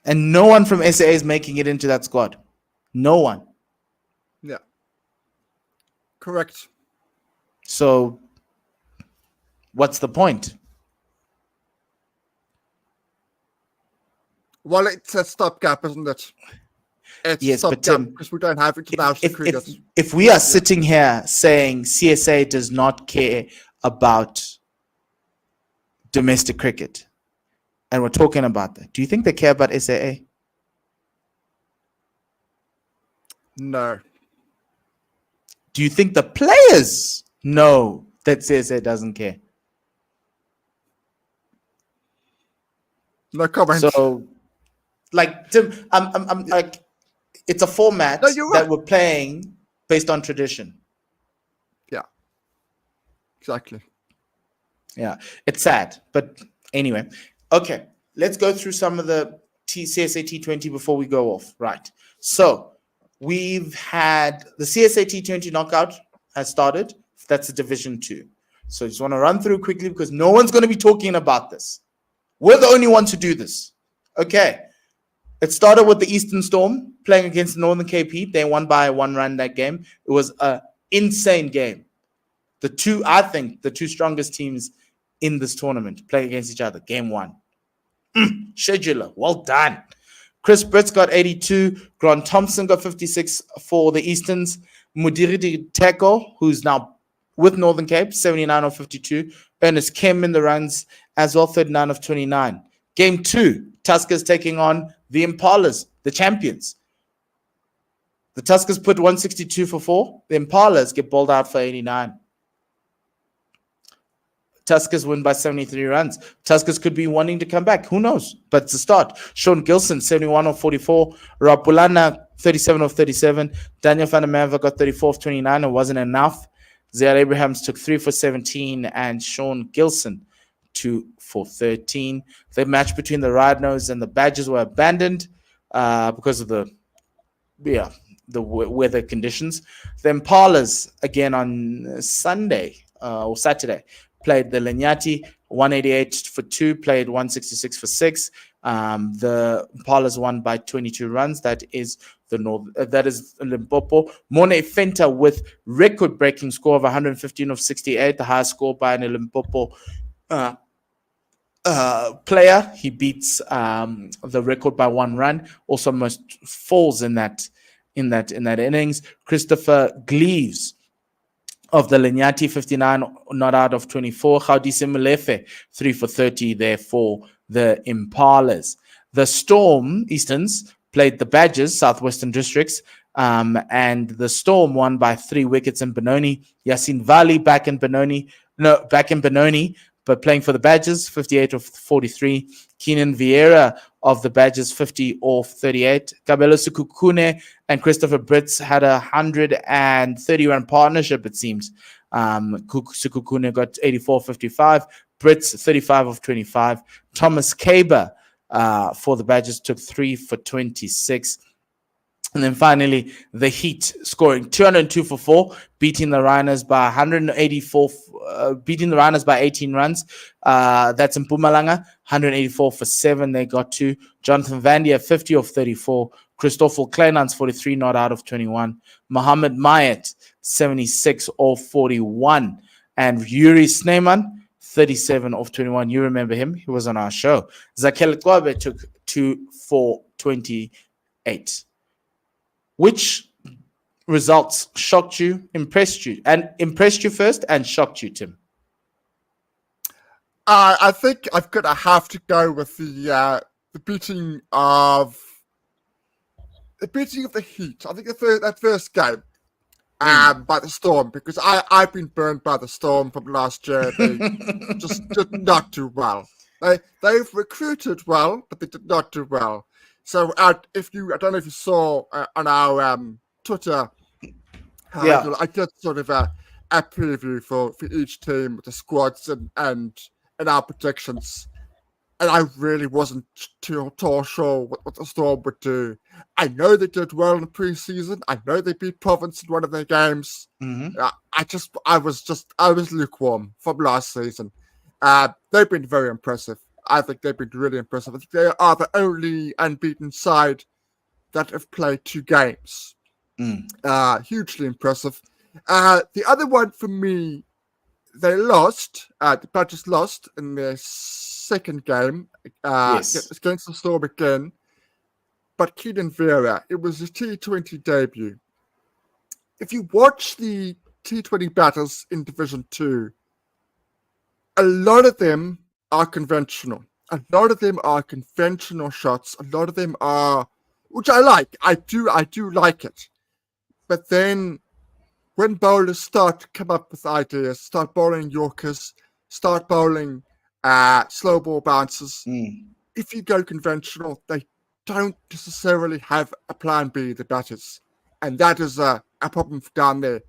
And no one from SA is making it into that squad. No one. Yeah. Correct. So, what's the point? Well, it's a stopgap, isn't it? It's yes, but Tim, because we don't have international cricket. If we are sitting here saying CSA does not care about domestic cricket, and we're talking about that, do you think they care about SAA? No. Do you think the players know that CSA doesn't care? No comment. So, like, Tim, I'm like, it's a format that we're playing based on tradition. Yeah. Exactly. Yeah, it's sad, but anyway, okay. Let's go through some of the CSA T20 before we go off. Right. So we've had the CSA T20 knockout has started. That's a Division 2. So I just want to run through quickly because no one's going to be talking about this. We're the only ones to do this. Okay. It started with the Eastern Storm playing against the Northern KP. They won by 1 run that game. It was an insane game. I think the two strongest teams in this tournament playing against each other. Game 1. Scheduler, well done. Chris Britz got 82. Grant Thompson got 56 for the Easterns. Mudiri Teko, who's now with Northern Cape, 79 of 52. Ernest Kim in the runs as well, 39 of 29. Game 2, Tuskers taking on the Impalas, the champions. The Tuskers put 162 for 4. The Impalas get bowled out for 89. Tuskers win by 73 runs. Tuskers could be wanting to come back. Who knows? But it's a start. Sean Gilson, 71 of 44. Rapulana, 37 of 37. Daniel van der Merwe got 34 of 29. It wasn't enough. Zaire Abrahams took 3 for 17. And Sean Gilson, 2 for 13. The match between the Rhinos and the Badgers were abandoned because of the weather conditions. The Impalas, again on Sunday or Saturday, played the Lanyati, 188 for 2, played 166 for 6. The Impalas won by 22 runs. That is Limpopo. Mone Fenta with record-breaking score of 115 of 68, the highest score by an Limpopo player. He beats the record by 1 run. Also, most falls in that innings. Christopher Gleaves of the Lanyati, 59 not out of 24. Gaudisi Molefe, 3 for 30 there for the Impalas. The Storm, Easterns, played the Badgers, Southwestern Districts, and the Storm won by 3 wickets in Benoni. Yasin Vali back in Benoni, but playing for the Badgers, 58 of 43. Keenan Vieira of the Badgers, 50 off 38. Kabelo Sukukune and Christopher Britz had a 130-run partnership, it seems. Sukukune got 84 55. Britz, 35 of 25. Thomas Kaber for the Badgers, took 3 for 26. And then finally, the Heat scoring 202 for 4, beating the Rhinos by 184, beating the Rhinos by 18 runs. That's in Mpumalanga, 184 for 7. They got to Jonathan Vandia, 50 of 34. Christoffel Kleinans, 43 not out of 21. Mohammed Mayet, 76 of 41. And Yuri Sneeman, 37 of 21. You remember him. He was on our show. Zakel Kwabe took 2 for 28. Which results shocked you, impressed you, and impressed you first and shocked you, Tim? I think I'm gonna have to go with the beating of the Heat. I think that first game by the Storm, because I've been burned by the Storm from last year. They just did not do well. They've recruited well, but they did not do well. So I don't know if you saw on our Twitter, I did sort of a preview for each team with the squads and our predictions, and I really wasn't too sure what the Storm would do. I know they did well in the preseason. I know they beat Province in one of their games. Mm-hmm. I was lukewarm from last season. They've been very impressive. I think they've been really impressive. I think they are the only unbeaten side that have played 2 games. Hugely impressive. The other one for me, they lost. The Badgers lost in their second game against the Storm again. But Keenan Vera, it was a T20 debut. If you watch the T20 battles in Division 2, a lot of them are conventional. A lot of them are conventional shots. A lot of them are, which I like. I do like it. But then when bowlers start to come up with ideas, start bowling Yorkers, start bowling slow ball bounces, if you go conventional, they don't necessarily have a plan B, the batters. And that is a problem down there.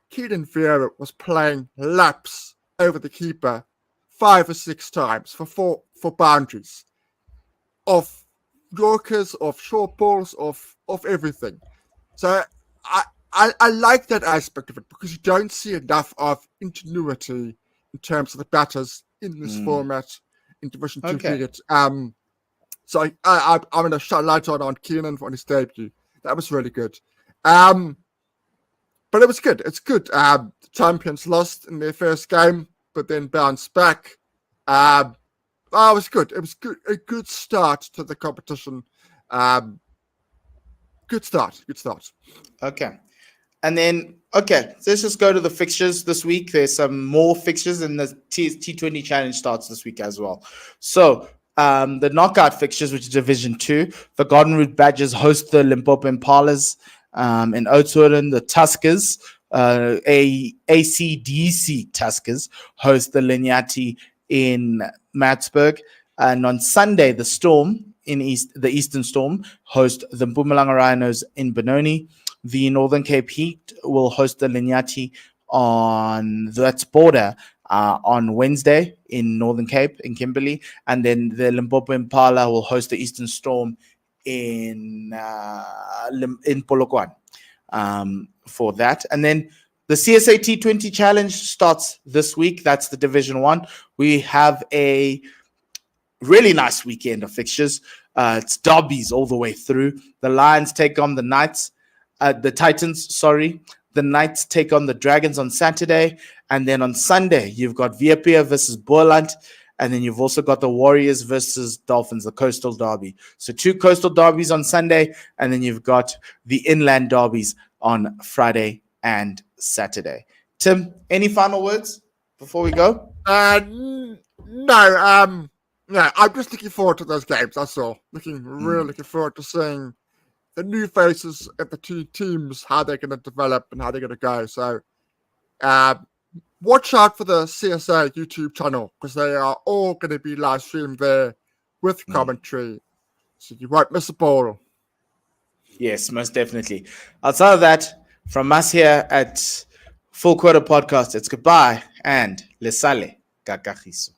Keenan Vera was playing laps over the keeper 5 or 6 times for boundaries of Yorkers, of short balls, of everything. So I like that aspect of it, because you don't see enough of ingenuity in terms of the batters in this format in Division 2 cricket. So I'm going to shine light on Keenan on his debut. That was really good. But it was good. It's good. The champions lost in their first game, but then bounced back. It was good. It was good. A good start to the competition. Good start. Okay. And then, so let's just go to the fixtures this week. There's some more fixtures, and the T20 Challenge starts this week as well. So the knockout fixtures, which is Division 2, the Garden Route Badgers host the Limpopo Impalas in Oudtshoorn. The Tuskers, ACDC Tuskers, host the Linyati in Matsburg. And on Sunday, the Storm the Eastern Storm host the Mpumalanga Rhinos in Benoni. The Northern Cape Heat will host the Linyati on that's border on Wednesday in Northern Cape in Kimberley, and then the Limpopo Impala will host the Eastern Storm in Polokwane for that. And then the CSA T20 Challenge starts this week. That's the Division 1. We have a really nice weekend of fixtures. It's derbies all the way through. The Lions take on the Knights. The Titans, sorry. The Knights take on the Dragons on Saturday. And then on Sunday, you've got Viapia versus Boland. And then you've also got the Warriors versus Dolphins, the Coastal Derby. So 2 Coastal Derbies on Sunday. And then you've got the Inland Derbies on Friday and Saturday. Tim, any final words before we go? No, I'm just looking forward to those games, that's all. Really looking forward to seeing the new faces of the 2 teams, how they're going to develop and how they're going to go. So watch out for the CSA YouTube channel, because they are all going to be live streamed there with commentary. So you won't miss a ball. Yes, most definitely. Outside of that, from us here at Full Quarter Podcast, it's goodbye and le sale kakagiso.